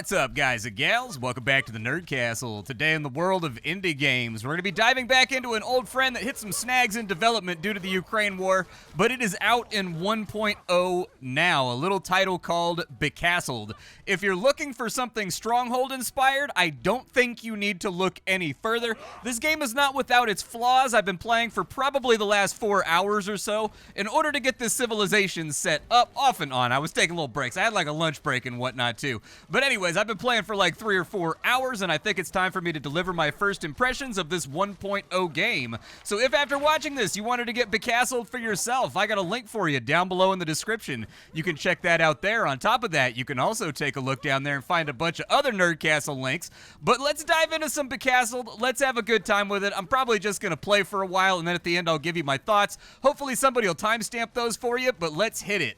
What's up, guys and gals? Welcome back to the Nerd Castle. Today in the world of indie games, we're going to be diving back into an old friend that hit some snags in development due to the Ukraine war, but it is out in 1.0 now, a little title called Becastled. If you're looking for something Stronghold-inspired, I don't think you need to look any further. This game is not without its flaws. I've been playing for probably the last 4 hours or so in order to get this civilization set up off and on. I was taking little breaks. I had like a lunch break and whatnot too. But anyways, I've been playing for like 3 or 4 hours, and I think it's time for me to deliver my first impressions of this 1.0 game. So if after watching this, you wanted to get Becastled for yourself, I got a link for you down below in the description. You can check that out there. On top of that, you can also take a look down there and find a bunch of other Nerd Castle links. But let's dive into some Becastled. Let's have a good time with it. I'm probably just going to play for a while, and then at the end, I'll give you my thoughts. Hopefully somebody will timestamp those for you, but let's hit it.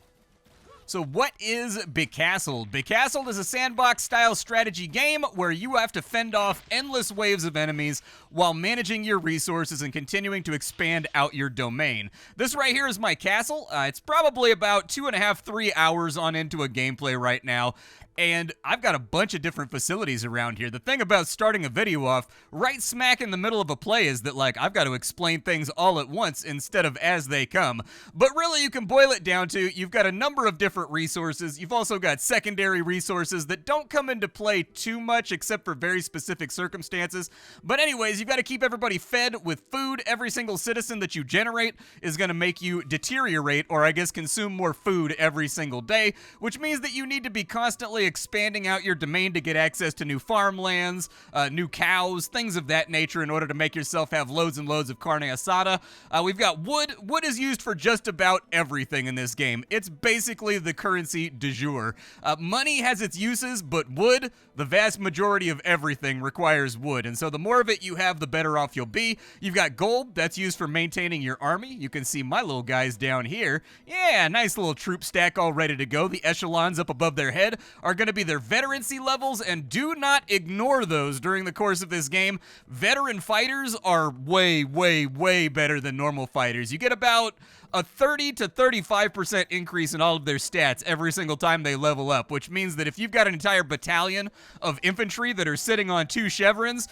So what is Becastled? Becastled is a sandbox-style strategy game where you have to fend off endless waves of enemies while managing your resources and continuing to expand out your domain. This right here is my castle. It's probably about 2.5, 3 hours on into a gameplay right now. And I've got a bunch of different facilities around here. The thing about starting a video off right smack in the middle of a play is that, like, I've got to explain things all at once instead of as they come. But really, you can boil it down to you've got a number of different resources. You've also got secondary resources that don't come into play too much except for very specific circumstances. But anyways, you've got to keep everybody fed with food. Every single citizen that you generate is going to make you deteriorate, or I guess consume more food every single day, which means that you need to be constantly expanding out your domain to get access to new farmlands, new cows, things of that nature in order to make yourself have loads and loads of carne asada. We've got wood. Wood is used for just about everything in this game. It's basically the currency du jour. Money has its uses, but wood, the vast majority of everything requires wood, and so the more of it you have, the better off you'll be. You've got gold. That's used for maintaining your army. You can see my little guys down here. Yeah, nice little troop stack all ready to go. The echelons up above their head are going to be their veterancy levels, and do not ignore those during the course of this game. Veteran fighters are way, way, way better than normal fighters. You get about a 30 to 35% increase in all of their stats every single time they level up, which means that if you've got an entire battalion of infantry that are sitting on 2 chevrons,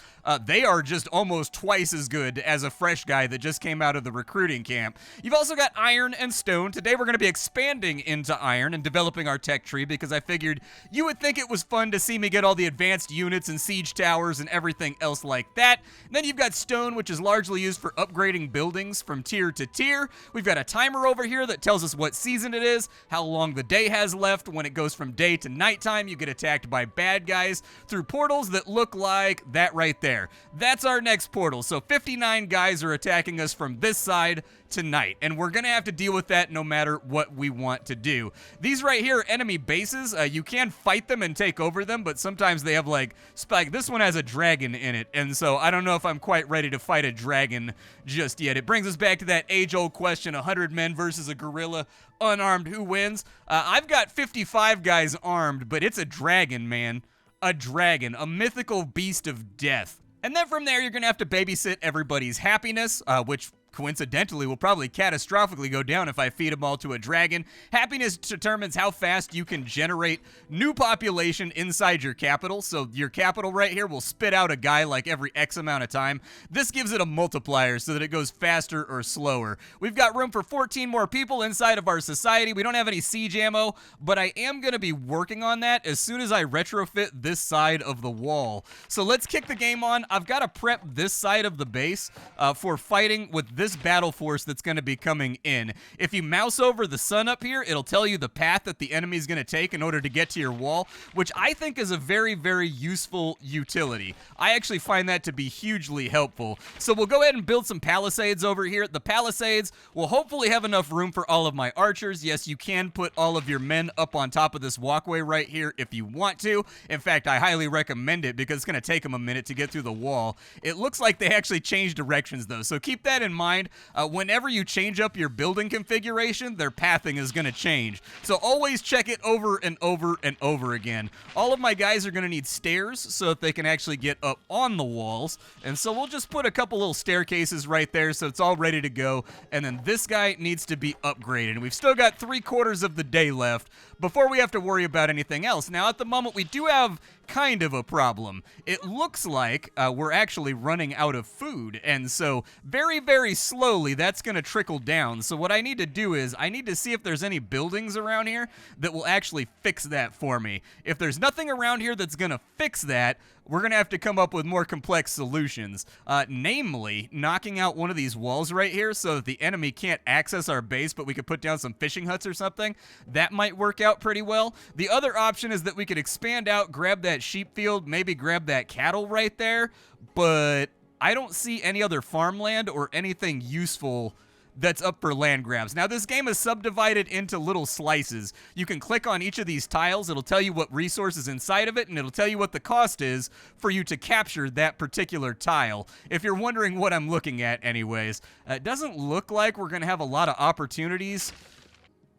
they are just almost twice as good as a fresh guy that just came out of the recruiting camp. You've also got iron and stone. Today we're going to be expanding into iron and developing our tech tree because I figured you would think it was fun to see me get all the advanced units and siege towers and everything else like that. And then you've got stone, which is largely used for upgrading buildings from tier to tier. We've got a timer over here that tells us what season it is, how long the day has left. When it goes from day to nighttime, you get attacked by bad guys through portals that look like that right there. That's our next portal. So 59 guys are attacking us from this side tonight, and we're gonna have to deal with that no matter what we want to do. These right here are enemy bases. You can fight them and take over them, but sometimes they have like spike. This one has a dragon in it, and so I don't know if I'm quite ready to fight a dragon just yet. It brings us back to that age-old question: 100 men versus a gorilla, unarmed, who wins? I've got 55 guys armed, but it's a dragon, man. A dragon, a mythical beast of death. And then from there, you're gonna have to babysit everybody's happiness, which coincidentally will probably catastrophically go down if I feed them all to a dragon. Happiness determines how fast you can generate new population inside your capital. So your capital right here will spit out a guy like every X amount of time. This gives it a multiplier so that it goes faster or slower. We've got room for 14 more people inside of our society. We don't have any siege ammo, but I am going to be working on that as soon as I retrofit this side of the wall. So let's kick the game on. I've got to prep this side of the base for fighting with this battle force that's going to be coming in. If you mouse over the sun up here, it'll tell you the path that the enemy is going to take in order to get to your wall, which I think is a very, very useful utility. I actually find that to be hugely helpful. So we'll go ahead and build some palisades over here. The palisades will hopefully have enough room for all of my archers. Yes, you can put all of your men up on top of this walkway right here if you want to. In fact, I highly recommend it because it's going to take them a minute to get through the wall. It looks like they actually changed directions though, so keep that in mind mind, whenever you change up your building configuration, their pathing is going to change. So always check it over and over and over again. All of my guys are going to need stairs so that they can actually get up on the walls. And so we'll just put a couple little staircases right there so it's all ready to go. And then this guy needs to be upgraded. And we've still got 3/4 of the day left before we have to worry about anything else. Now, at the moment, we do have kind of a problem. It looks like we're actually running out of food, and so very, very slowly that's going to trickle down. So what I need to do is I need to see if there's any buildings around here that will actually fix that for me. If there's nothing around here that's going to fix that, we're going to have to come up with more complex solutions, namely knocking out one of these walls right here so that the enemy can't access our base, but we could put down some fishing huts or something. That might work out pretty well. The other option is that we could expand out, grab that sheep field, maybe grab that cattle right there, but I don't see any other farmland or anything useful that's up for land grabs. Now, this game is subdivided into little slices. You can click on each of these tiles. It'll tell you what resource is inside of it, and it'll tell you what the cost is for you to capture that particular tile. If you're wondering what I'm looking at anyways, it doesn't look like we're going to have a lot of opportunities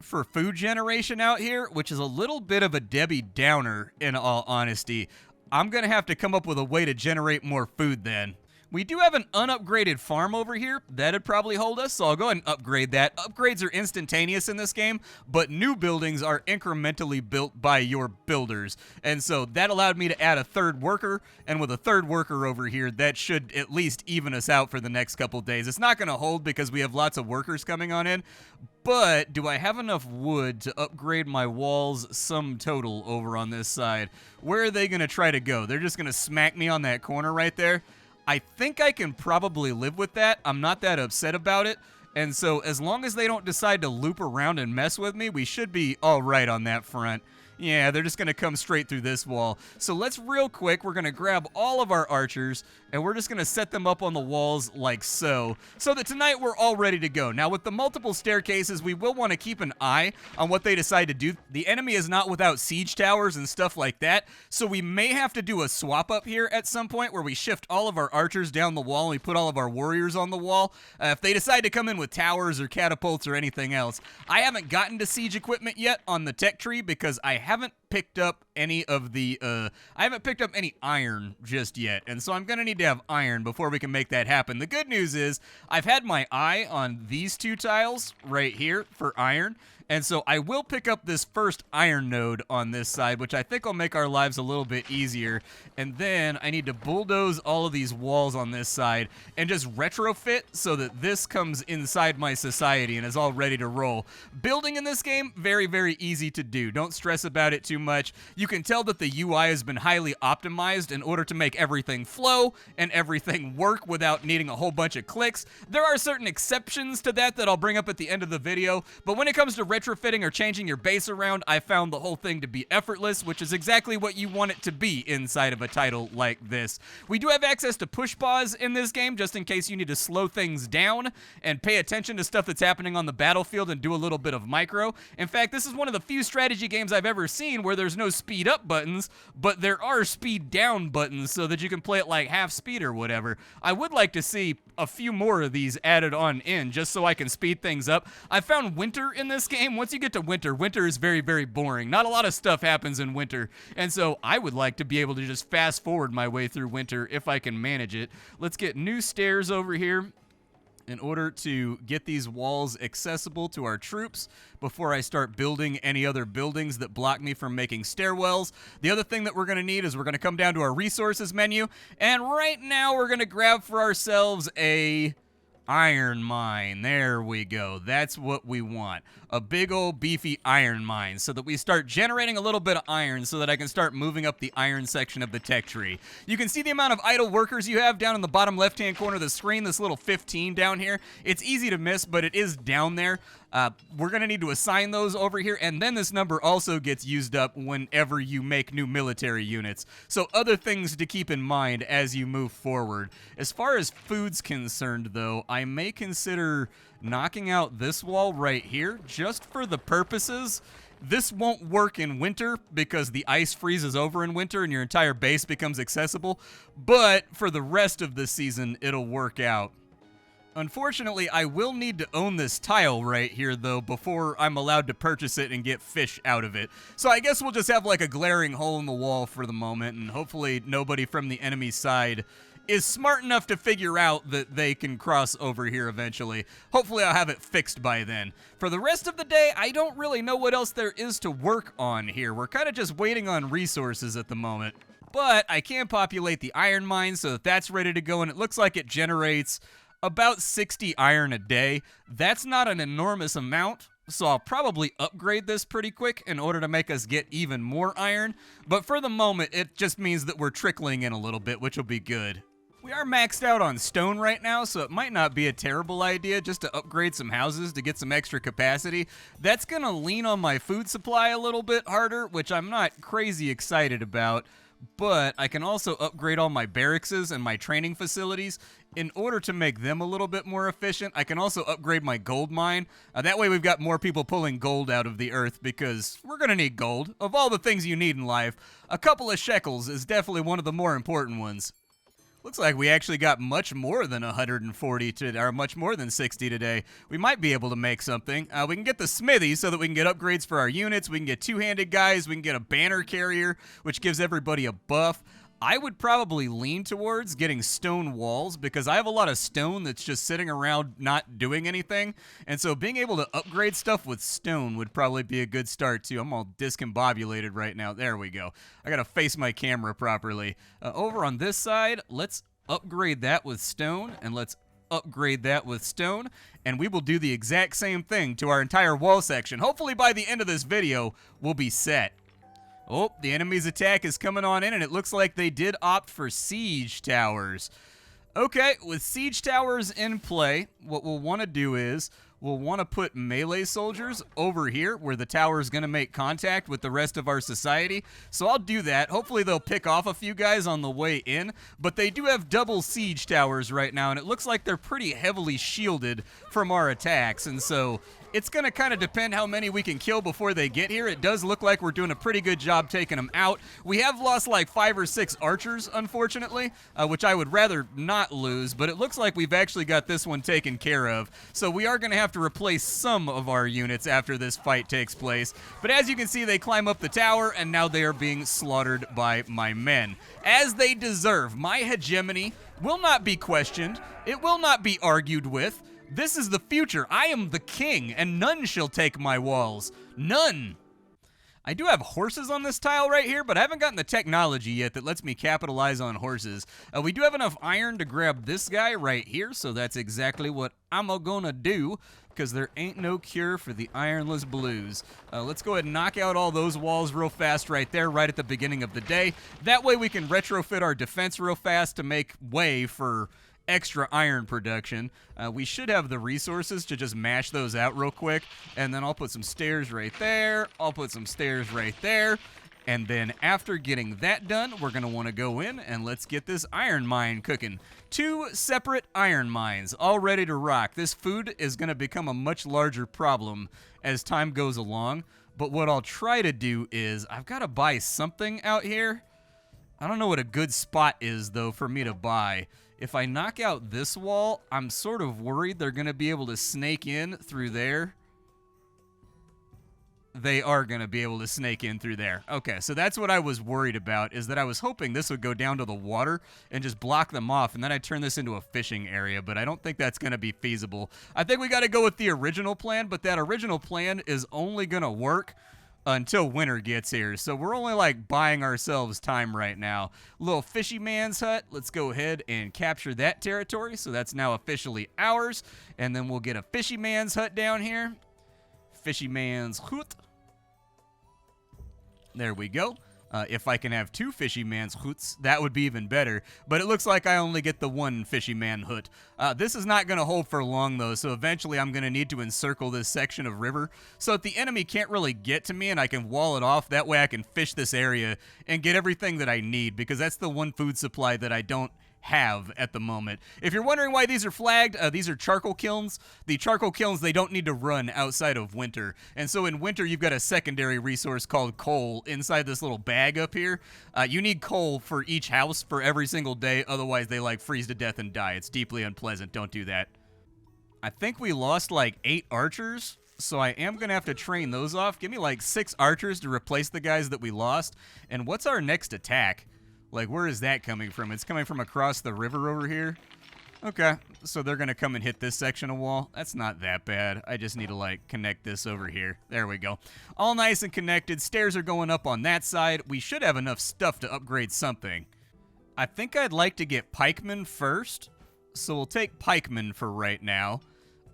for food generation out here, which is a little bit of a Debbie Downer, in all honesty. I'm going to have to come up with a way to generate more food then. We do have an unupgraded farm over here. That'd probably hold us, so I'll go ahead and upgrade that. Upgrades are instantaneous in this game, but new buildings are incrementally built by your builders. And so that allowed me to add a 3rd worker, and with a 3rd worker over here, that should at least even us out for the next couple days. It's not going to hold because we have lots of workers coming on in, but do I have enough wood to upgrade my walls sum total over on this side? Where are they going to try to go? They're just going to smack me on that corner right there? I think I can probably live with that. I'm not that upset about it. And so as long as they don't decide to loop around and mess with me, we should be all right on that front. Yeah, they're just going to come straight through this wall. So let's real quick, we're going to grab all of our archers, and we're just going to set them up on the walls like so that tonight we're all ready to go. Now, with the multiple staircases, we will want to keep an eye on what they decide to do. The enemy is not without siege towers and stuff like that, so we may have to do a swap up here at some point where we shift all of our archers down the wall and we put all of our warriors on the wall. If they decide to come in with towers or catapults or anything else. I haven't gotten to siege equipment yet on the tech tree because I haven't picked up any of the, I haven't picked up any iron just yet, and so I'm gonna need to have iron before we can make that happen. The good news is, I've had my eye on these 2 tiles right here for iron, and so I will pick up this first iron node on this side, which I think will make our lives a little bit easier, and then I need to bulldoze all of these walls on this side and just retrofit so that this comes inside my society and is all ready to roll. Building in this game, very, very easy to do. Don't stress about it too much. You can tell that the UI has been highly optimized in order to make everything flow and everything work without needing a whole bunch of clicks. There are certain exceptions to that I'll bring up at the end of the video, but when it comes to retrofitting or changing your base around, I found the whole thing to be effortless, which is exactly what you want it to be inside of a title like this. We do have access to push pause in this game, just in case you need to slow things down and pay attention to stuff that's happening on the battlefield and do a little bit of micro. In fact, this is one of the few strategy games I've ever seen where there's no speed up buttons, but there are speed down buttons so that you can play it like half speed or whatever. I would like to see a few more of these added on in just so I can speed things up. I found winter in this game. Once you get to winter, winter is very, very boring. Not a lot of stuff happens in winter, and so I would like to be able to just fast forward my way through winter if I can manage it. Let's get new stairs over here in order to get these walls accessible to our troops before I start building any other buildings that block me from making stairwells. The other thing that we're going to need is we're going to come down to our resources menu, and right now we're going to grab for ourselves a iron mine. There we go. That's what we want. A big old beefy iron mine so that we start generating a little bit of iron so that I can start moving up the iron section of the tech tree. You can see the amount of idle workers you have down in the bottom left-hand corner of the screen, this little 15 down here. It's easy to miss, but it is down there. We're going to need to assign those over here, and then this number also gets used up whenever you make new military units. So other things to keep in mind as you move forward. As far as food's concerned, though, I may consider knocking out this wall right here just for the purposes. This won't work in winter because the ice freezes over in winter and your entire base becomes accessible, but for the rest of the season, it'll work out. Unfortunately, I will need to own this tile right here, though, before I'm allowed to purchase it and get fish out of it. So I guess we'll just have like a glaring hole in the wall for the moment, and hopefully nobody from the enemy side is smart enough to figure out that they can cross over here eventually. Hopefully I'll have it fixed by then. For the rest of the day, I don't really know what else there is to work on here. We're kind of just waiting on resources at the moment. But I can populate the iron mine so that that's ready to go, and it looks like it generates about 60 iron a day. That's not an enormous amount, so I'll probably upgrade this pretty quick in order to make us get even more iron. But for the moment, it just means that we're trickling in a little bit, which will be good. We are maxed out on stone right now, so it might not be a terrible idea just to upgrade some houses to get some extra capacity. That's gonna lean on my food supply a little bit harder, which I'm not crazy excited about. But I can also upgrade all my barracks and my training facilities in order to make them a little bit more efficient. I can also upgrade my gold mine. That way we've got more people pulling gold out of the earth, because we're going to need gold. Of all the things you need in life, a couple of shekels is definitely one of the more important ones. Looks like we actually got much more than 140 today, or much more than 60 today. We might be able to make something. We can get the smithy so that we can get upgrades for our units. We can get two-handed guys. We can get a banner carrier, which gives everybody a buff. I would probably lean towards getting stone walls, because I have a lot of stone that's just sitting around not doing anything. And so being able to upgrade stuff with stone would probably be a good start too. I'm all discombobulated right now. There we go. I gotta face my camera properly. Over on this side, let's upgrade that with stone, and let's upgrade that with stone, and we will do the exact same thing to our entire wall section. Hopefully by the end of this video, we'll be set. Oh, the enemy's attack is coming on in, and it looks like they did opt for siege towers. Okay, with siege towers in play, what we'll want to do is we'll want to put melee soldiers over here where the tower is going to make contact with the rest of our society. So I'll do that. Hopefully they'll pick off a few guys on the way in, but they do have double siege towers right now, and it looks like they're pretty heavily shielded from our attacks, and so it's going to kind of depend how many we can kill before they get here. It does look like we're doing a pretty good job taking them out. We have lost like 5 or 6 archers, unfortunately, which I would rather not lose, but it looks like we've actually got this one taken care of. So we are going to have to replace some of our units after this fight takes place. But as you can see, they climb up the tower, and now they are being slaughtered by my men. As they deserve. My hegemony will not be questioned. It will not be argued with. This is the future. I am the king, and none shall take my walls. None. I do have horses on this tile right here, but I haven't gotten the technology yet that lets me capitalize on horses. We do have enough iron to grab this guy right here, so that's exactly what I'm gonna do, because there ain't no cure for the ironless blues. Let's go ahead and knock out all those walls real fast right there, right at the beginning of the day. That way we can retrofit our defense real fast to make way for extra iron production. We should have the resources to just mash those out real quick, and then I'll put some stairs right there. I'll put some stairs right there, and then after getting that done, we're gonna want to go in and let's get this iron mine cooking. 2 separate iron mines all ready to rock. This food is gonna become a much larger problem as time goes along, but what I'll try to do is I've got to buy something out here. I don't know what a good spot is though for me to buy. If I knock out this wall, I'm sort of worried they're going to be able to snake in through there. They are going to be able to snake in through there. Okay, so that's what I was worried about, is that I was hoping this would go down to the water and just block them off, and then I'd turn this into a fishing area, but I don't think that's going to be feasible. I think we got to go with the original plan, but that original plan is only going to work until winter gets here. So we're only like buying ourselves time right now. Little fishy man's hut. Let's go ahead and capture that territory. So that's now officially ours. And then we'll get a fishy man's hut down here. Fishy man's hut. There we go. If I can have 2 fishy man's huts, that would be even better. But it looks like I only get the 1 fishy man hut. This is not going to hold for long, though, so eventually I'm going to need to encircle this section of river so that the enemy can't really get to me and I can wall it off. That way I can fish this area and get everything that I need, because that's the one food supply that I don't have at the moment. If you're wondering why these are flagged, these are charcoal kilns. The charcoal kilns, they don't need to run outside of winter. And so in winter, you've got a secondary resource called coal inside this little bag up here. You need coal for each house for every single day. Otherwise, they like freeze to death and die. It's deeply unpleasant. Don't do that. I think we lost like 8 archers, so I am going to have to train those off. Give me like 6 archers to replace the guys that we lost. And what's our next attack? Like, where is that coming from? It's coming from across the river over here. Okay, so they're going to come and hit this section of wall. That's not that bad. I just need to, like, connect this over here. There we go. All nice and connected. Stairs are going up on that side. We should have enough stuff to upgrade something. I think I'd like to get pikemen first, so we'll take pikemen for right now.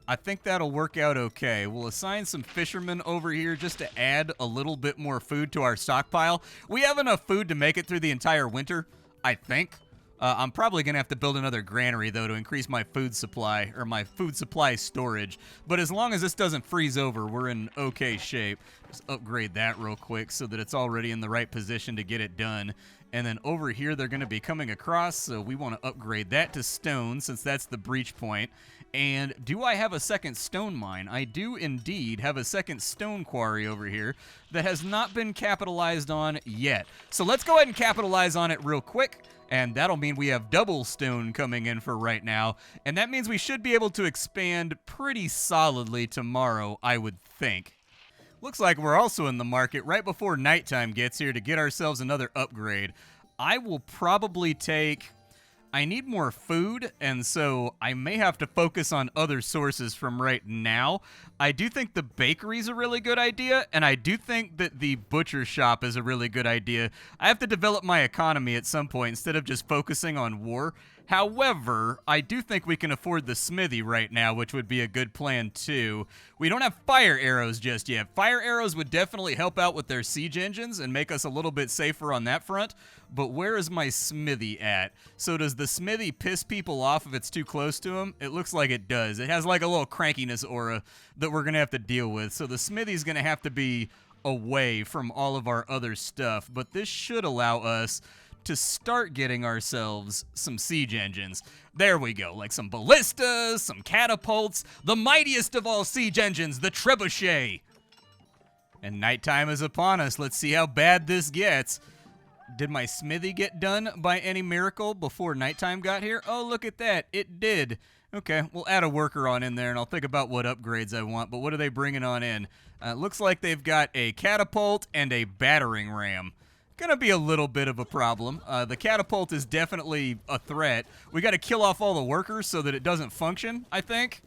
I think that'll work out okay. We'll assign some fishermen over here just to add a little bit more food to our stockpile. We have enough food to make it through the entire winter, I think. I'm probably going to have to build another granary, though, to increase my food supply, or my food supply storage. But as long as this doesn't freeze over, we're in okay shape. Just upgrade that real quick so that it's already in the right position to get it done. And then over here, they're going to be coming across, so we want to upgrade that to stone, since that's the breach point. And do I have a second stone mine? I do indeed have a second stone quarry over here that has not been capitalized on yet. So let's go ahead and capitalize on it real quick. And that'll mean we have double stone coming in for right now. And that means we should be able to expand pretty solidly tomorrow, I would think. Looks like we're also in the market right before nighttime gets here to get ourselves another upgrade. I will probably take... I need more food, and so I may have to focus on other sources from right now. I do think the bakery's a really good idea, and I do think that the butcher shop is a really good idea. I have to develop my economy at some point instead of just focusing on war. However, I do think we can afford the smithy right now, which would be a good plan too. We don't have fire arrows just yet. Fire arrows would definitely help out with their siege engines and make us a little bit safer on that front. But where is my smithy at? So does the smithy piss people off if it's too close to them? It looks like it does. It has like a little crankiness aura that we're going to have to deal with. So the smithy's going to have to be away from all of our other stuff. But this should allow us to start getting ourselves some siege engines. There we go, like some ballistas, some catapults, the mightiest of all siege engines, the trebuchet. And nighttime is upon us. Let's see how bad this gets. Did my smithy get done by any miracle before nighttime got here? Oh, look at that. It did. Okay, we'll add a worker on in there, and I'll think about what upgrades I want. But what are they bringing on in? Looks like they've got a catapult and a battering ram. Gonna be a little bit of a problem. The catapult is definitely a threat. We got to kill off all the workers so that it doesn't function, I think.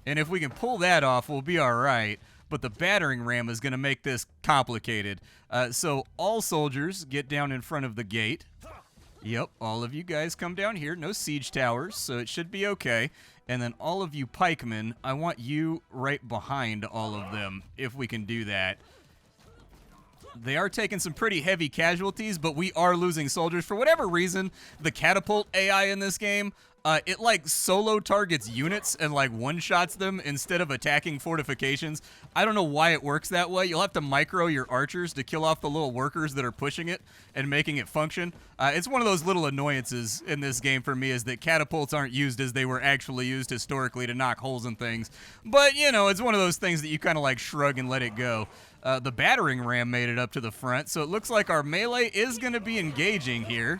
And if we can pull that off, we'll be all right. But the battering ram is going to make this complicated. So all soldiers get down in front of the gate. Yep, all of you guys come down here. No siege towers, so it should be okay. And then all of you pikemen, I want you right behind all of them, if we can do that. They are taking some pretty heavy casualties, but we are losing soldiers. For whatever reason, the catapult AI in this game, it like solo targets units and like one-shots them instead of attacking fortifications. I don't know why it works that way. You'll have to micro your archers to kill off the little workers that are pushing it and making it function. It's one of those little annoyances in this game for me, is that catapults aren't used as they were actually used historically to knock holes in things. But, you know, it's one of those things that you kind of like shrug and let it go. The battering ram made it up to the front, so it looks like our melee is going to be engaging here.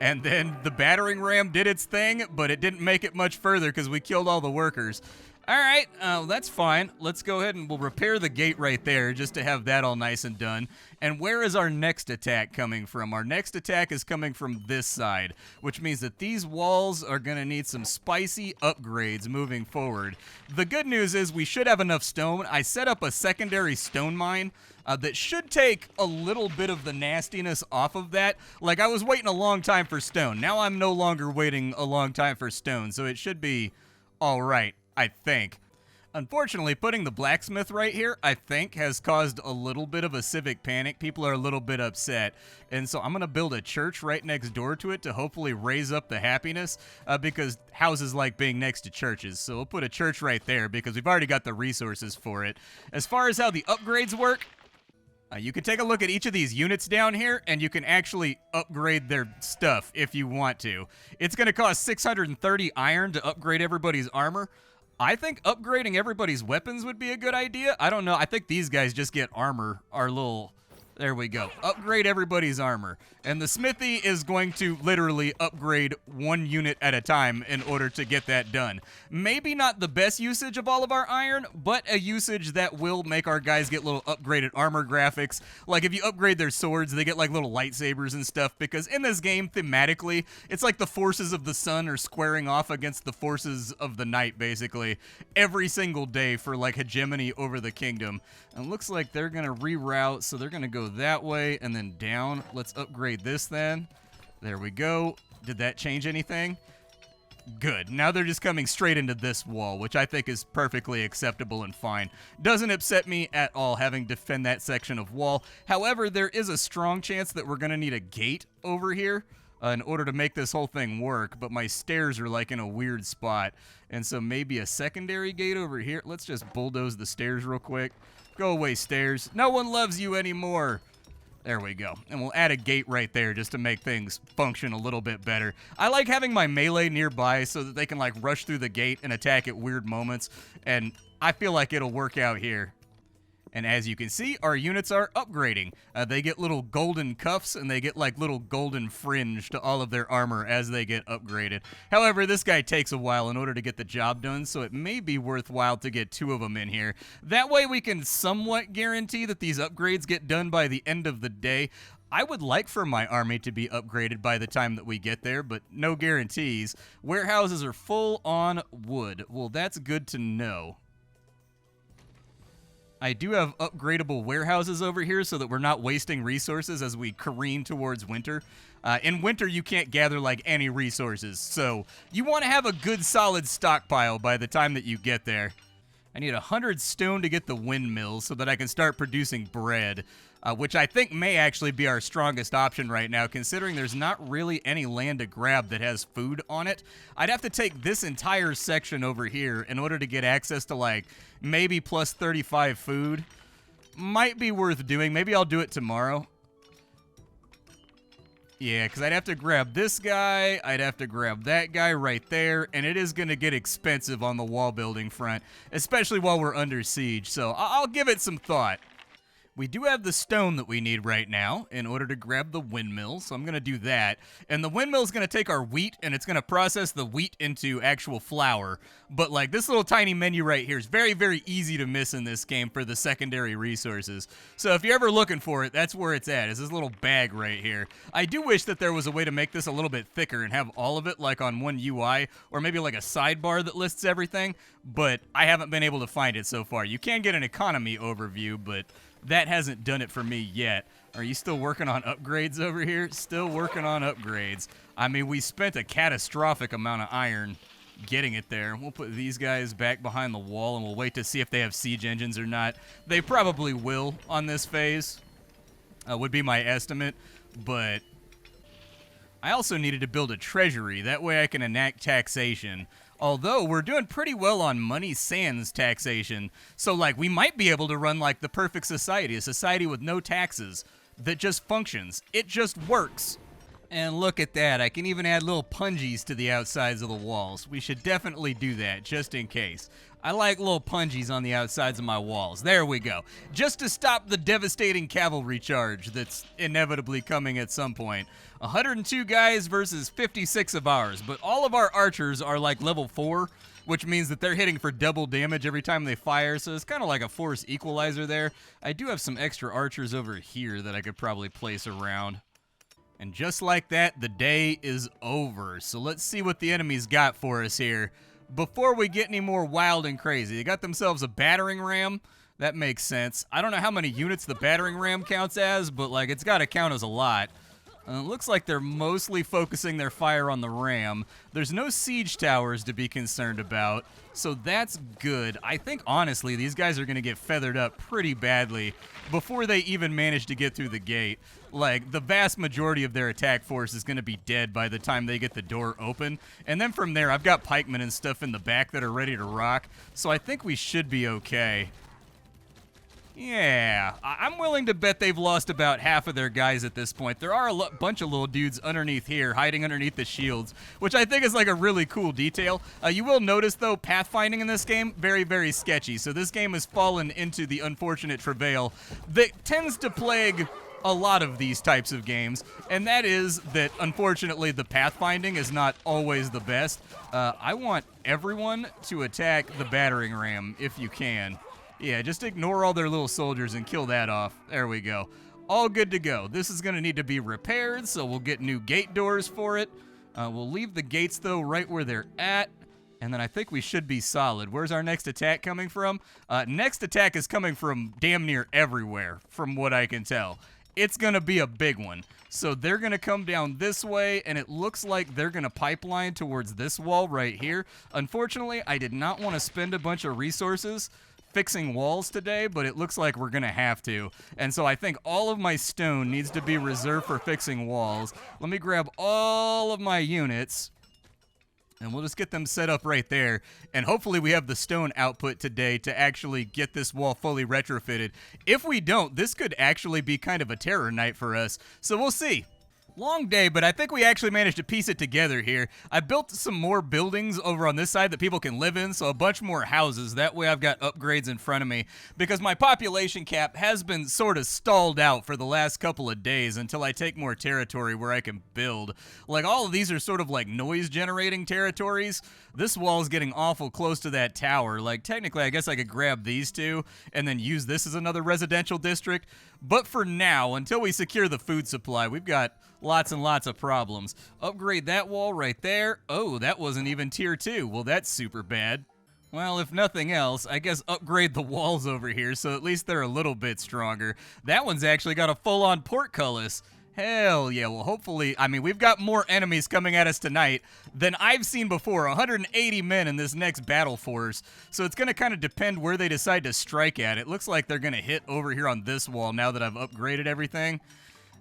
And then the battering ram did its thing, but it didn't make it much further because we killed all the workers. All right, that's fine. Let's go ahead and we'll repair the gate right there just to have that all nice and done. And where is our next attack coming from? Our next attack is coming from this side, which means that these walls are going to need some spicy upgrades moving forward. The good news is we should have enough stone. I set up a secondary stone mine that should take a little bit of the nastiness off of that. Like, I was waiting a long time for stone. Now I'm no longer waiting a long time for stone, so it should be all right, I think. Unfortunately, putting the blacksmith right here, I think, has caused a little bit of a civic panic. People are a little bit upset. And so I'm going to build a church right next door to it to hopefully raise up the happiness, because houses like being next to churches. So we'll put a church right there because we've already got the resources for it. As far as how the upgrades work, you can take a look at each of these units down here, and you can actually upgrade their stuff if you want to. It's going to cost 630 iron to upgrade everybody's armor. I think upgrading everybody's weapons would be a good idea. I don't know. I think these guys just get armor, our little There we go. Upgrade everybody's armor. And the smithy is going to literally upgrade one unit at a time in order to get that done. Maybe not the best usage of all of our iron, but a usage that will make our guys get little upgraded armor graphics. Like if you upgrade their swords, they get like little lightsabers and stuff, because in this game, thematically, it's like the forces of the sun are squaring off against the forces of the night, basically, every single day for like hegemony over the kingdom. And it looks like they're going to reroute, so they're going to go that way and then down. Let's upgrade this then. There we go. Did that change anything? Good. Now they're just coming straight into this wall, which I think is perfectly acceptable and fine. Doesn't upset me at all having to defend that section of wall. However, there is a strong chance that we're going to need a gate over here in order to make this whole thing work, but my stairs are like in a weird spot. And so maybe a secondary gate over here. Let's just bulldoze the stairs real quick. Go away, stairs. No one loves you anymore. There we go. And we'll add a gate right there just to make things function a little bit better. I like having my melee nearby so that they can like rush through the gate and attack at weird moments. And I feel like it'll work out here. And as you can see, our units are upgrading. They get little golden cuffs, and they get like little golden fringe to all of their armor as they get upgraded. However, this guy takes a while in order to get the job done, so it may be worthwhile to get 2 of them in here. That way we can somewhat guarantee that these upgrades get done by the end of the day. I would like for my army to be upgraded by the time that we get there, but no guarantees. Warehouses are full on wood. Well, that's good to know. I do have upgradable warehouses over here so that we're not wasting resources as we careen towards winter. In winter, you can't gather like any resources, so you want to have a good solid stockpile by the time that you get there. I need 100 stone to get the windmills so that I can start producing bread, which I think may actually be our strongest option right now, considering there's not really any land to grab that has food on it. I'd have to take this entire section over here in order to get access to, like, maybe plus 35 food. Might be worth doing. Maybe I'll do it tomorrow. Yeah, because I'd have to grab this guy, I'd have to grab that guy right there, and it is going to get expensive on the wall building front, especially while we're under siege, so I'll give it some thought. We do have the stone that we need right now in order to grab the windmill, so I'm going to do that. And the windmill is going to take our wheat, and it's going to process the wheat into actual flour. But, like, this little tiny menu right here is very, very easy to miss in this game for the secondary resources. So if you're ever looking for it, that's where it's at, is this little bag right here. I do wish that there was a way to make this a little bit thicker and have all of it, like, on one UI, or maybe, like, a sidebar that lists everything, but I haven't been able to find it so far. You can get an economy overview, but that hasn't done it for me yet. Are you still working on upgrades over here? Still working on upgrades. I mean, we spent a catastrophic amount of iron getting it there. We'll put these guys back behind the wall, and we'll wait to see if they have siege engines or not. They probably will on this phase, would be my estimate. But I also needed to build a treasury. That way I can enact taxation. Although, we're doing pretty well on money sans taxation. So, like, we might be able to run, like, the perfect society. A society with no taxes that just functions. It just works. And look at that. I can even add little pungies to the outsides of the walls. We should definitely do that, just in case. I like little pungies on the outsides of my walls. There we go. Just to stop the devastating cavalry charge that's inevitably coming at some point. 102 guys versus 56 of ours, but all of our archers are like level 4, which means that they're hitting for double damage every time they fire, so it's kind of like a force equalizer there. I do have some extra archers over here that I could probably place around. And just like that, the day is over. So let's see what the enemy's got for us here. Before we get any more wild and crazy, they got themselves a battering ram. That makes sense. I don't know how many units the battering ram counts as, but like it's got to count as a lot. It looks like they're mostly focusing their fire on the ram. There's no siege towers to be concerned about, so that's good. I think, honestly, these guys are going to get feathered up pretty badly before they even manage to get through the gate. Like, the vast majority of their attack force is going to be dead by the time they get the door open. And then from there, I've got pikemen and stuff in the back that are ready to rock, so I think we should be okay. Yeah, I'm willing to bet they've lost about half of their guys at this point. There are a bunch of little dudes underneath here, hiding underneath the shields, which I think is like a really cool detail. You will notice, though, pathfinding in this game, very, very sketchy. So this game has fallen into the unfortunate travail that tends to plague a lot of these types of games, and that is that, unfortunately, the pathfinding is not always the best. I want everyone to attack the battering ram if you can. Yeah, just ignore all their little soldiers and kill that off. There we go. All good to go. This is going to need to be repaired, so we'll get new gate doors for it. We'll leave the gates, though, right where they're at. And then I think we should be solid. Where's our next attack coming from? Next attack is coming from damn near everywhere, from what I can tell. It's going to be a big one. So they're going to come down this way, and it looks like they're going to pipeline towards this wall right here. Unfortunately, I did not want to spend a bunch of resources fixing walls today, but it looks like we're going to have to. And so I think all of my stone needs to be reserved for fixing walls. Let me grab all of my units, and we'll just get them set up right there. And hopefully we have the stone output today to actually get this wall fully retrofitted. If we don't, this could actually be kind of a terror night for us. So we'll see. Long day, but I think we actually managed to piece it together here. I built some more buildings over on this side that people can live in, so a bunch more houses. That way I've got upgrades in front of me, because my population cap has been sort of stalled out for the last couple of days until I take more territory where I can build. Like, all of these are sort of like noise-generating territories. This wall is getting awful close to that tower. Like, technically, I guess I could grab these two and then use this as another residential district. But for now, until we secure the food supply, we've got lots and lots of problems. Upgrade that wall right there. Oh, that wasn't even tier 2. Well, that's super bad. Well, if nothing else, I guess upgrade the walls over here so at least they're a little bit stronger. That one's actually got a full-on portcullis. Hell yeah, well hopefully, I mean, we've got more enemies coming at us tonight than I've seen before. 180 men in this next battle force. So it's going to kind of depend where they decide to strike at. It looks like they're going to hit over here on this wall now that I've upgraded everything.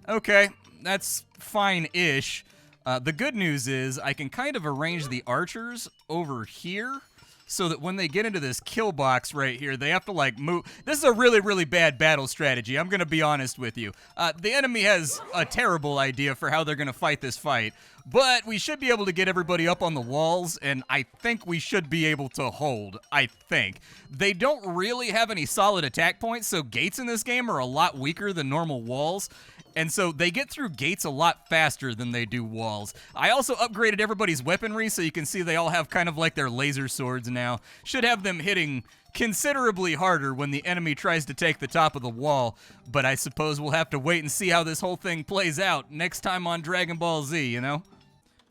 Okay, that's fine-ish. The good news is I can kind of arrange the archers over here so that when they get into this kill box right here, they have to, like, move. This is a really, really bad battle strategy. I'm going to be honest with you. The enemy has a terrible idea for how they're going to fight this fight, but we should be able to get everybody up on the walls, and I think we should be able to hold, I think. They don't really have any solid attack points, so gates in this game are a lot weaker than normal walls. And so they get through gates a lot faster than they do walls. I also upgraded everybody's weaponry, so you can see they all have kind of like their laser swords now. Should have them hitting considerably harder when the enemy tries to take the top of the wall. But I suppose we'll have to wait and see how this whole thing plays out next time on Dragon Ball Z, you know?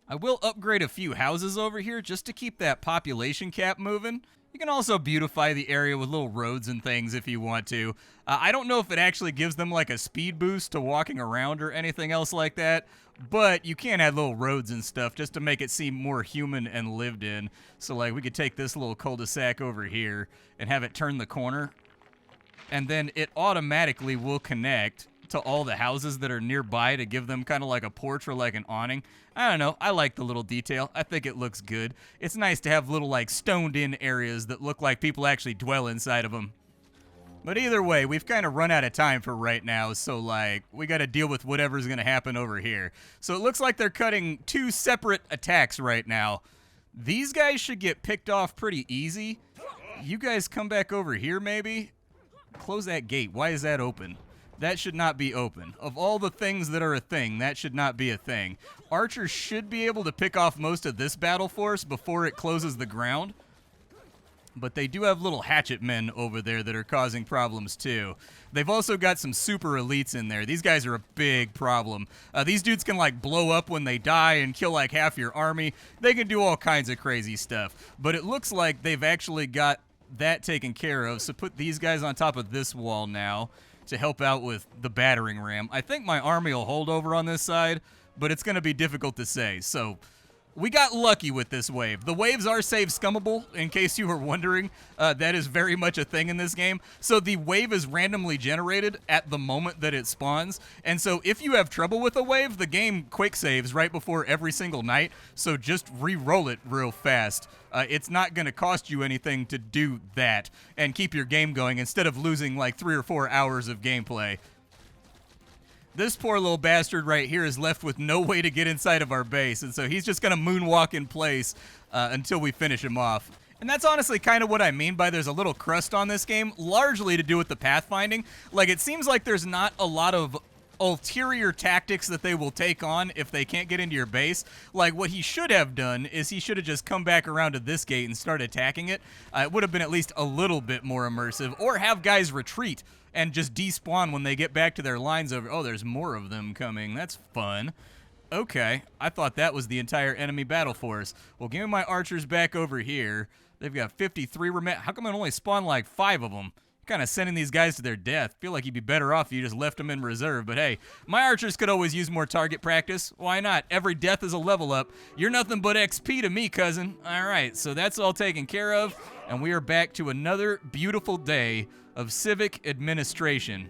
I will upgrade a few houses over here just to keep that population cap moving. You can also beautify the area with little roads and things if you want to. I don't know if it actually gives them like a speed boost to walking around or anything else like that, but you can add little roads and stuff just to make it seem more human and lived in. So like we could take this little cul-de-sac over here and have it turn the corner, and then it automatically will connect to all the houses that are nearby to give them kind of like a porch or like an awning. I don't know. I like the little detail. I think it looks good. It's nice to have little like stoned in areas that look like people actually dwell inside of them. But either way, we've kind of run out of time for right now, so like we got to deal with whatever's going to happen over here. So it looks like they're cutting two separate attacks right now. These guys should get picked off pretty easy. You guys come back over here maybe. Close that gate. Why is that open? That should not be open. Of all the things that are a thing, that should not be a thing. Archers should be able to pick off most of this battle force before it closes the ground. But they do have little hatchet men over there that are causing problems too. They've also got some super elites in there. These guys are a big problem. These dudes can like blow up when they die and kill like half your army. They can do all kinds of crazy stuff. But it looks like they've actually got that taken care of. So put these guys on top of this wall now to help out with the battering ram. I think my army will hold over on this side, but it's going to be difficult to say. So we got lucky with this wave. The waves are save scummable, in case you were wondering. That is very much a thing in this game. So the wave is randomly generated at the moment that it spawns. And so if you have trouble with a wave, the game quick saves right before every single night. So just re-roll it real fast. It's not going to cost you anything to do that and keep your game going instead of losing like 3 or 4 hours of gameplay. This poor little bastard right here is left with no way to get inside of our base, and so he's just going to moonwalk in place until we finish him off. And that's honestly kind of what I mean by there's a little crust on this game, largely to do with the pathfinding. Like, it seems like there's not a lot of ulterior tactics that they will take on if they can't get into your base. Like, what he should have done is he should have just come back around to this gate and start attacking it. It would have been at least a little bit more immersive, or have guys retreat and just despawn when they get back to their lines over. Oh, there's more of them coming. That's fun. Okay, I thought that was the entire enemy battle force. Well, give me my archers back over here. They've got 53 remaining. How come it only spawned like 5 of them? Kind of sending these guys to their death. Feel like you'd be better off if you just left them in reserve. But hey, my archers could always use more target practice. Why not? Every death is a level up. You're nothing but XP to me, cousin. All right, so that's all taken care of, and we are back to another beautiful day of civic administration.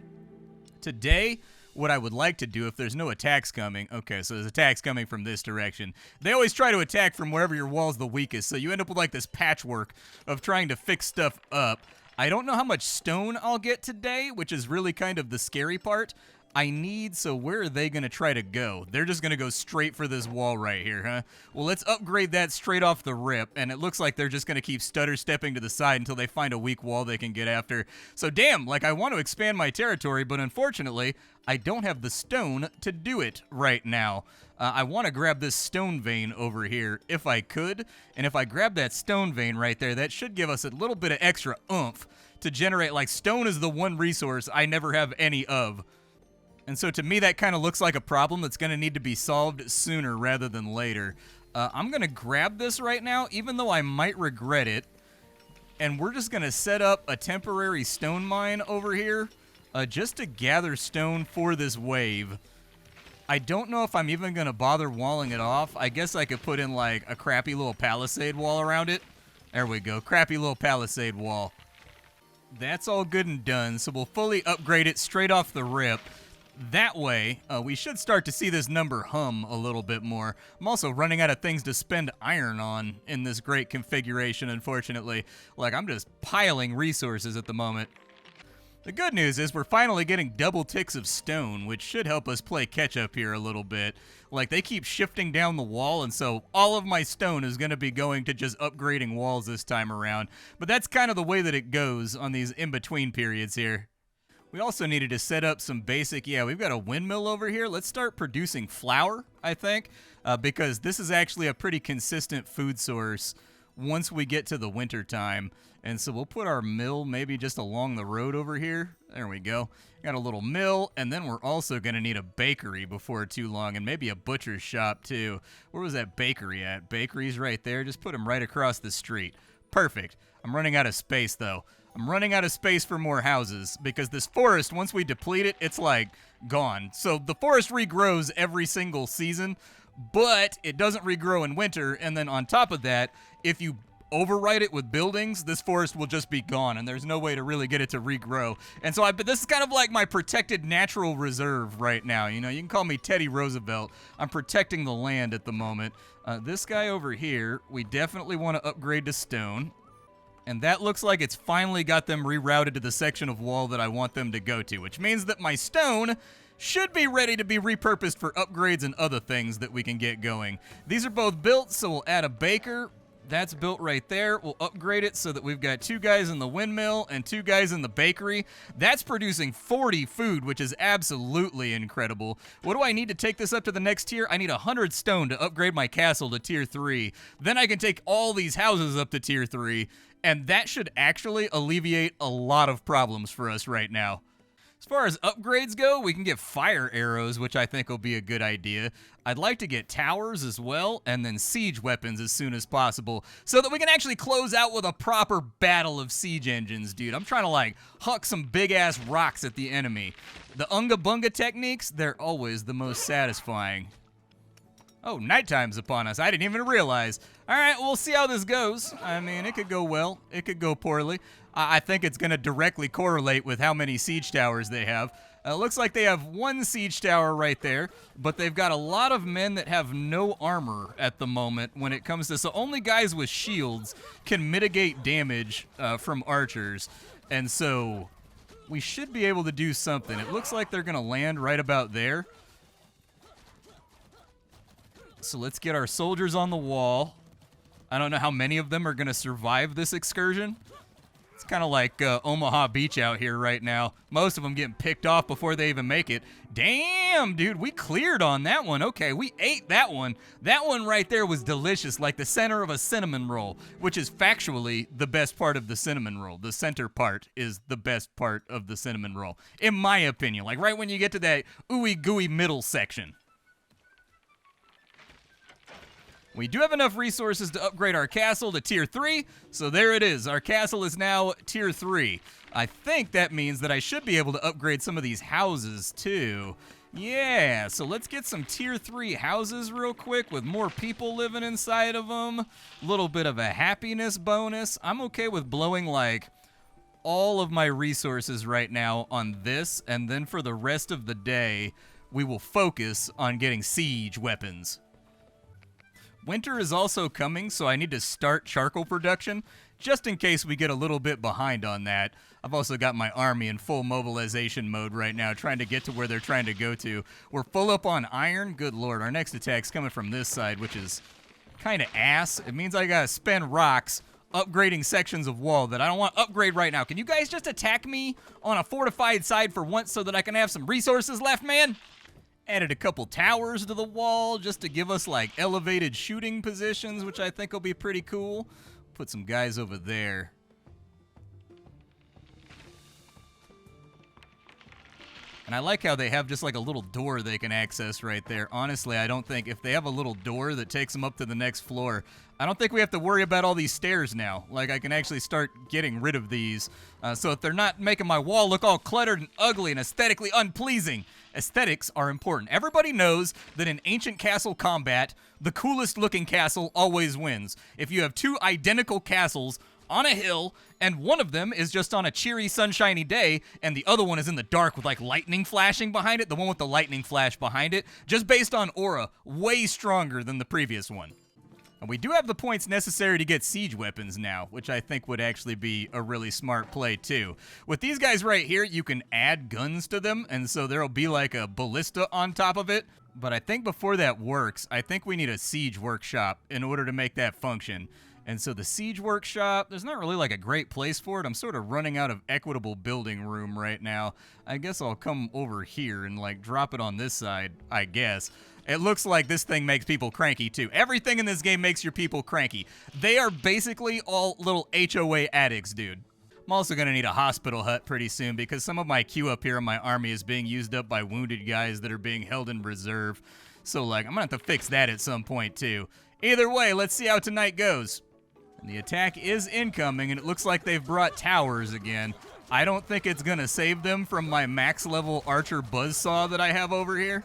Today, what I would like to do, if there's no attacks coming, okay, so there's attacks coming from this direction. They always try to attack from wherever your wall's the weakest, so you end up with like this patchwork of trying to fix stuff up. I don't know how much stone I'll get today, which is really kind of the scary part. I need, so where are they going to try to go? They're just going to go straight for this wall right here, huh? Well, let's upgrade that straight off the rip, and it looks like they're just going to keep stutter-stepping to the side until they find a weak wall they can get after. So damn, like I want to expand my territory, but unfortunately, I don't have the stone to do it right now. I want to grab this stone vein over here if I could, and if I grab that stone vein right there, that should give us a little bit of extra oomph to generate. Like, stone is the one resource I never have any of. And so to me, that kind of looks like a problem that's going to need to be solved sooner rather than later. I'm going to grab this right now, even though I might regret it. And we're just going to set up a temporary stone mine over here just to gather stone for this wave. I don't know if I'm even going to bother walling it off. I guess I could put in like a crappy little palisade wall around it. There we go. Crappy little palisade wall. That's all good and done. So we'll fully upgrade it straight off the rip. That way, we should start to see this number hum a little bit more. I'm also running out of things to spend iron on in this great configuration, unfortunately. Like, I'm just piling resources at the moment. The good news is we're finally getting double ticks of stone, which should help us play catch-up here a little bit. Like, they keep shifting down the wall, and so all of my stone is going to be going to just upgrading walls this time around. But that's kind of the way that it goes on these in-between periods here. We also needed to set up some basic, we've got a windmill over here. Let's start producing flour, I think, because this is actually a pretty consistent food source once we get to the winter time. And so we'll put our mill maybe just along the road over here. There we go. Got a little mill, and then we're also going to need a bakery before too long, and maybe a butcher's shop too. Where was that bakery at? Bakery's right there. Just put them right across the street. Perfect. I'm running out of space, though. I'm running out of space for more houses because this forest, once we deplete it, it's like gone. So the forest regrows every single season, but it doesn't regrow in winter. And then on top of that, if you overwrite it with buildings, this forest will just be gone, and there's no way to really get it to regrow. And so but this is kind of like my protected natural reserve right now. You know, you can call me Teddy Roosevelt. I'm protecting the land at the moment. This guy over here, we definitely want to upgrade to stone. And that looks like it's finally got them rerouted to the section of wall that I want them to go to, which means that my stone should be ready to be repurposed for upgrades and other things that we can get going. These are both built, so we'll add a baker. That's built right there. We'll upgrade it so that we've got 2 guys in the windmill and 2 guys in the bakery. That's producing 40 food, which is absolutely incredible. What do I need to take this up to the next tier? I need 100 stone to upgrade my castle to tier 3. Then I can take all these houses up to tier 3, and that should actually alleviate a lot of problems for us right now. As far as upgrades go, we can get fire arrows, which I think will be a good idea. I'd like to get towers as well, and then siege weapons as soon as possible, so that we can actually close out with a proper battle of siege engines, dude. I'm trying to, like, huck some big-ass rocks at the enemy. The Unga Bunga techniques, they're always the most satisfying. Oh, nighttime's upon us. I didn't even realize. All right, we'll see how this goes. I mean, it could go well. It could go poorly. I think it's going to directly correlate with how many siege towers they have. Looks like they have 1 siege tower right there, but they've got a lot of men that have no armor at the moment when it comes to... So only guys with shields can mitigate damage from archers. And so we should be able to do something. It looks like they're going to land right about there. So let's get our soldiers on the wall. I don't know how many of them are going to survive this excursion. It's It's kind of like Omaha Beach out here right now. Most of them getting picked off before they even make it. Damn, dude, we cleared on that one. Okay, we ate that one. That one right there was delicious, like the center of a cinnamon roll, which is factually the best part of the cinnamon roll. The center part is the best part of the cinnamon roll, in my opinion. Like right when you get to that ooey gooey middle section. We do have enough resources to upgrade our castle to tier 3, so there it is. Our castle is now tier 3. I think that means that I should be able to upgrade some of these houses too. Yeah, so let's get some tier 3 houses real quick with more people living inside of them. A little bit of a happiness bonus. I'm okay with blowing like all of my resources right now on this, and then for the rest of the day, we will focus on getting siege weapons. Winter is also coming, so I need to start charcoal production, just in case we get a little bit behind on that. I've also got my army in full mobilization mode right now, trying to get to where they're trying to go to. We're full up on iron. Good lord, our next attack's coming from this side, which is kind of ass. It means I gotta spend rocks upgrading sections of wall that I don't want to upgrade right now. Can you guys just attack me on a fortified side for once so that I can have some resources left, man? Added a couple towers to the wall just to give us like elevated shooting positions, which I think will be pretty cool. Put some guys over there. And I like how they have just like a little door they can access right there. Honestly, I don't think if they have a little door that takes them up to the next floor, I don't think we have to worry about all these stairs now. Like, I can actually start getting rid of these. So if they're not making my wall look all cluttered and ugly and aesthetically unpleasing, aesthetics are important. Everybody knows that in ancient castle combat, the coolest looking castle always wins. If you have two identical castles on a hill, and one of them is just on a cheery, sunshiny day, and the other one is in the dark with like lightning flashing behind it, the one with the lightning flash behind it, just based on aura, way stronger than the previous one. And we do have the points necessary to get siege weapons now, which I think would actually be a really smart play too. With these guys right here, you can add guns to them, and so there'll be like a ballista on top of it. But I think before that works, I think we need a siege workshop in order to make that function. And so the siege workshop, there's not really like a great place for it. I'm sort of running out of equitable building room right now. I guess I'll come over here and like drop it on this side, I guess. It looks like this thing makes people cranky too. Everything in this game makes your people cranky. They are basically all little HOA addicts, dude. I'm also going to need a hospital hut pretty soon because some of my queue up here in my army is being used up by wounded guys that are being held in reserve. So like, I'm going to have to fix that at some point too. Either way, let's see how tonight goes. And the attack is incoming, and it looks like they've brought towers again. I don't think it's going to save them from my max level archer buzzsaw that I have over here.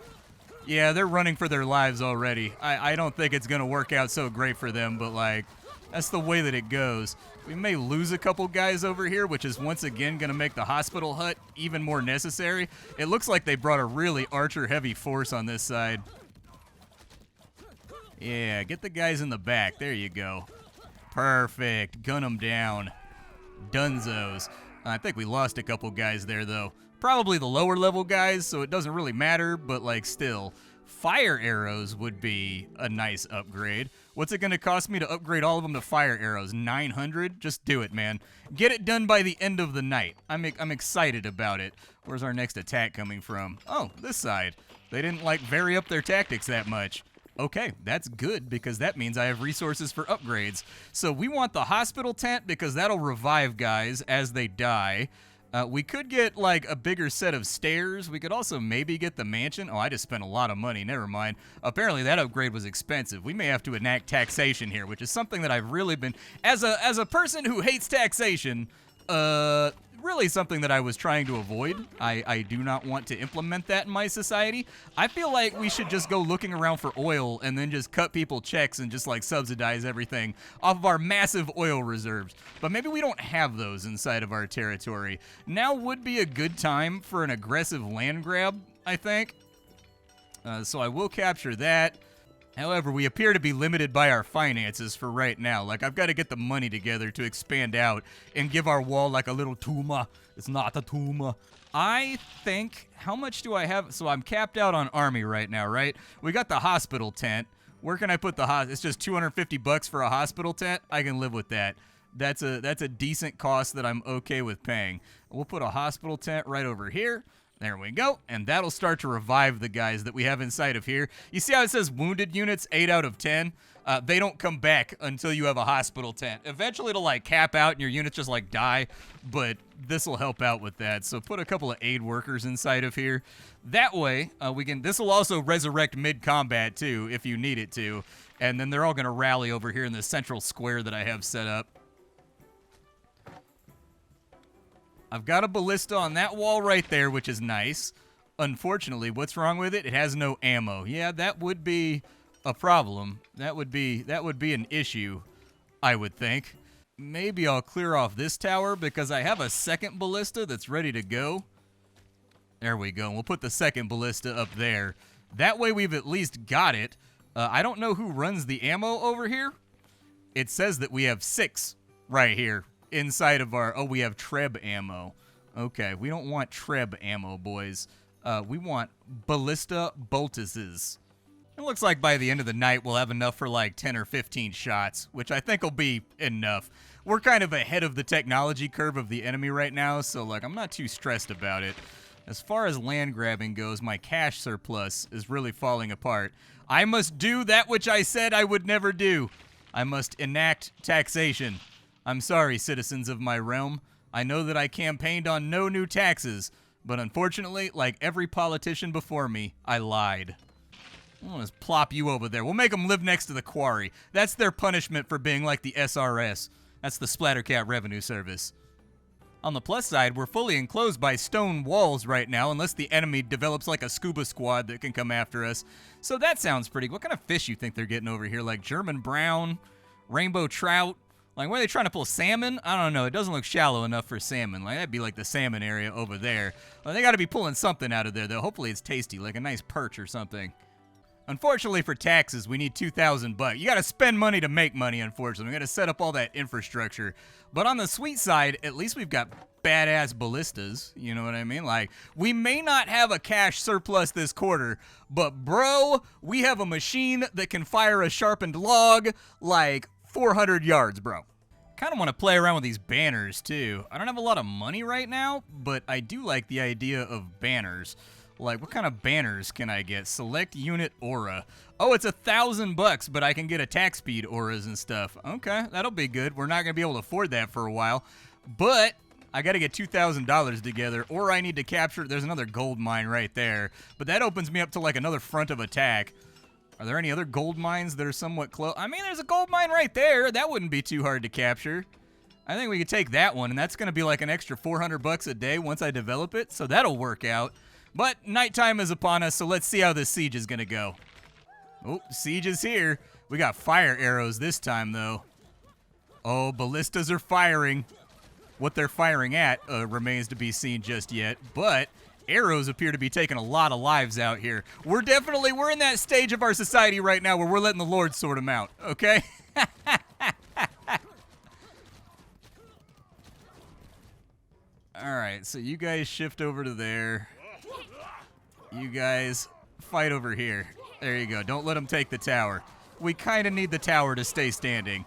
Yeah, they're running for their lives already. I don't think it's going to work out so great for them, but like, that's the way that it goes. We may lose a couple guys over here, which is once again going to make the hospital hut even more necessary. It looks like they brought a really archer-heavy force on this side. Yeah, get the guys in the back. There you go. Perfect. Gun them down. Dunzos. I think we lost a couple guys there, though. Probably the lower level guys, so it doesn't really matter, but like still. Fire arrows would be a nice upgrade. What's it going to cost me to upgrade all of them to fire arrows? 900? Just do it, man. Get it done by the end of the night. I'm excited about it. Where's our next attack coming from? Oh, this side. They didn't like vary up their tactics that much. Okay, that's good because that means I have resources for upgrades. So we want the hospital tent because that'll revive guys as they die. We could get like a bigger set of stairs. We could also maybe get the mansion. Oh, I just spent a lot of money. Never mind. Apparently that upgrade was expensive. We may have to enact taxation here, which is something that I've really been, as a person who hates taxation, really something that I was trying to avoid. I do not want to implement that in my society. I feel like we should just go looking around for oil and then just cut people checks and just like subsidize everything off of our massive oil reserves. But maybe we don't have those inside of our territory. Now would be a good time for an aggressive land grab, I think. So I will capture that. However, we appear to be limited by our finances for right now. Like, I've got to get the money together to expand out and give our wall like a little tuma. It's not a tuma. I think, how much do I have? So I'm capped out on army right now, right? We got the hospital tent. Where can I put the hospital? It's just 250 bucks for a hospital tent. I can live with that. That's a decent cost that I'm okay with paying. We'll put a hospital tent right over here. There we go, and that'll start to revive the guys that we have inside of here. You see how it says wounded units, 8 out of 10? They don't come back until you have a hospital tent. Eventually it'll like cap out and your units just like die, but this will help out with that. So put a couple of aid workers inside of here. That way, this will also resurrect mid-combat too, if you need it to. And then they're all gonna rally over here in the central square that I have set up. I've got a ballista on that wall right there, which is nice. Unfortunately, what's wrong with it? It has no ammo. Yeah, that would be a problem. That would be an issue, I would think. Maybe I'll clear off this tower because I have a second ballista that's ready to go. There we go. We'll put the second ballista up there. That way we've at least got it. I don't know who runs the ammo over here. It says that we have 6 right here. Inside of our, we have Treb ammo. Okay, we don't want Treb ammo, boys. We want ballista boltises. It looks like by the end of the night, we'll have enough for like 10 or 15 shots, which I think will be enough. We're kind of ahead of the technology curve of the enemy right now, so like I'm not too stressed about it. As far as land grabbing goes, my cash surplus is really falling apart. I must do that which I said I would never do. I must enact taxation. I'm sorry, citizens of my realm. I know that I campaigned on no new taxes, but unfortunately, like every politician before me, I lied. I'll just plop you over there. We'll make them live next to the quarry. That's their punishment for being like the SRS. That's the Splattercat Revenue Service. On the plus side, we're fully enclosed by stone walls right now, unless the enemy develops like a scuba squad that can come after us. So that sounds pretty good. What kind of fish you think they're getting over here? Like German brown, rainbow trout? Like, where are they trying to pull salmon? I don't know. It doesn't look shallow enough for salmon. Like, that'd be like the salmon area over there. Well, they got to be pulling something out of there, though. Hopefully it's tasty, like a nice perch or something. Unfortunately for taxes, we need 2,000 bucks. You got to spend money to make money, unfortunately. We got to set up all that infrastructure. But on the sweet side, at least we've got badass ballistas. You know what I mean? Like, we may not have a cash surplus this quarter, but bro, we have a machine that can fire a sharpened log like 400 yards, bro. Kind of want to play around with these banners too. I don't have a lot of money right now, but I do like the idea of banners. Like, what kind of banners can I get? Select unit aura. Oh, it's $1,000, but I can get attack speed auras and stuff. Okay, that'll be good. We're not gonna be able to afford that for a while, but I got to get $2,000 together, or I need to capture. There's another gold mine right there, but that opens me up to like another front of attack. Are there any other gold mines that are somewhat close? I mean, there's a gold mine right there. That wouldn't be too hard to capture. I think we could take that one, and that's going to be like an extra $400 a day once I develop it, so that'll work out. But nighttime is upon us, so let's see how this siege is going to go. Oh, siege is here. We got fire arrows this time, though. Oh, ballistas are firing. What they're firing at remains to be seen just yet, but arrows appear to be taking a lot of lives out here. We're in that stage of our society right now where we're letting the Lord sort them out, okay? All right, so you guys shift over to there. You guys fight over here. There you go. Don't let them take the tower. We kind of need the tower to stay standing.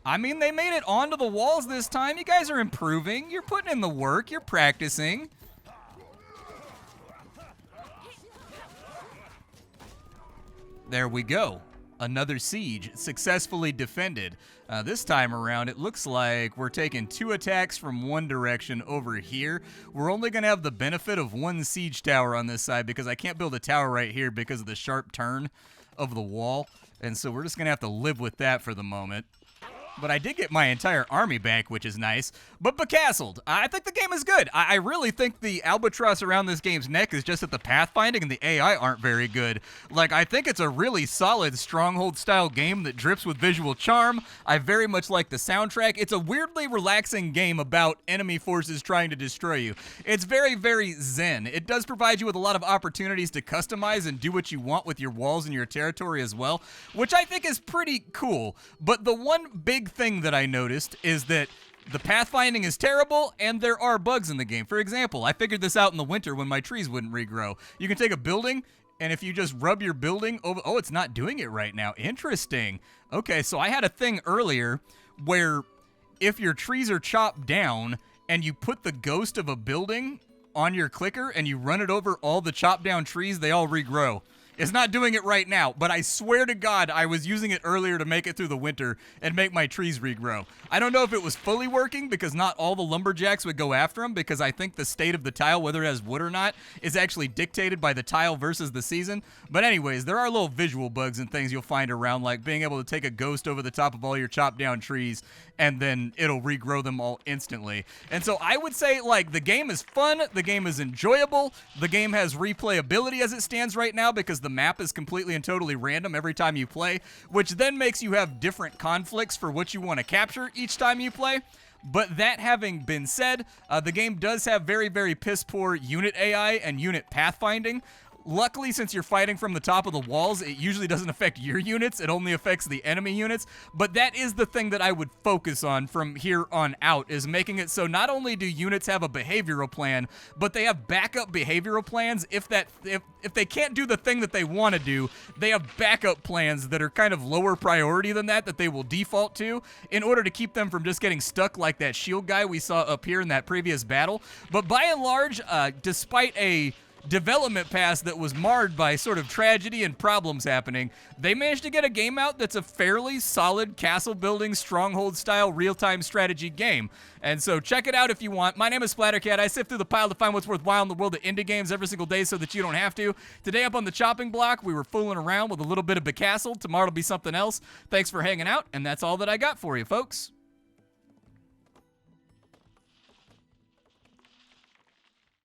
I mean, they made it onto the walls this time. You guys are improving. You're putting in the work. You're practicing. There we go. Another siege successfully defended. This time around, it looks like we're taking 2 attacks from one direction over here. We're only going to have the benefit of 1 siege tower on this side because I can't build a tower right here because of the sharp turn of the wall. And so we're just going to have to live with that for the moment. But I did get my entire army back, which is nice. But Becastled, I think the game is good. I really think the albatross around this game's neck is just that the pathfinding and the AI aren't very good. Like, I think it's a really solid Stronghold-style game that drips with visual charm. I very much like the soundtrack. It's a weirdly relaxing game about enemy forces trying to destroy you. It's very, very zen. It does provide you with a lot of opportunities to customize and do what you want with your walls and your territory as well, which I think is pretty cool. But the one big thing that I noticed is that the pathfinding is terrible and there are bugs in the game. For example, I figured this out in the winter when my trees wouldn't regrow. You can take a building, And if you just rub your building over, oh, it's not doing it right now. Interesting. Okay, so I had a thing earlier where if your trees are chopped down and you put the ghost of a building on your clicker and you run it over all the chopped down trees, they all regrow. It's not doing it right now, but I swear to God, I was using it earlier to make it through the winter and make my trees regrow. I don't know if it was fully working because not all the lumberjacks would go after them, because I think the state of the tile, whether it has wood or not, is actually dictated by the tile versus the season. But anyways, there are little visual bugs and things you'll find around, like being able to take a ghost over the top of all your chopped down trees and then it'll regrow them all instantly. And so I would say, like, the game is fun, the game is enjoyable, the game has replayability as it stands right now because the map is completely and totally random every time you play, which then makes you have different conflicts for what you want to capture each time you play. But that having been said, the game does have very, very piss-poor unit AI and unit pathfinding. Luckily, since you're fighting from the top of the walls, it usually doesn't affect your units. It only affects the enemy units. But that is the thing that I would focus on from here on out, is making it so not only do units have a behavioral plan, but they have backup behavioral plans. If they can't do the thing that they want to do, they have backup plans that are kind of lower priority than that they will default to in order to keep them from just getting stuck like that shield guy we saw up here in that previous battle. But by and large, despite a development pass that was marred by sort of tragedy and problems happening, they managed to get a game out that's a fairly solid castle building, stronghold style, real-time strategy game. And so check it out if you want. My name is Splattercat. I sift through the pile to find what's worthwhile in the world of indie games every single day so that you don't have to. Today up on the chopping block, we were fooling around with a little bit of Becastled. Tomorrow will be something else. Thanks for hanging out, and that's all that I got for you, folks.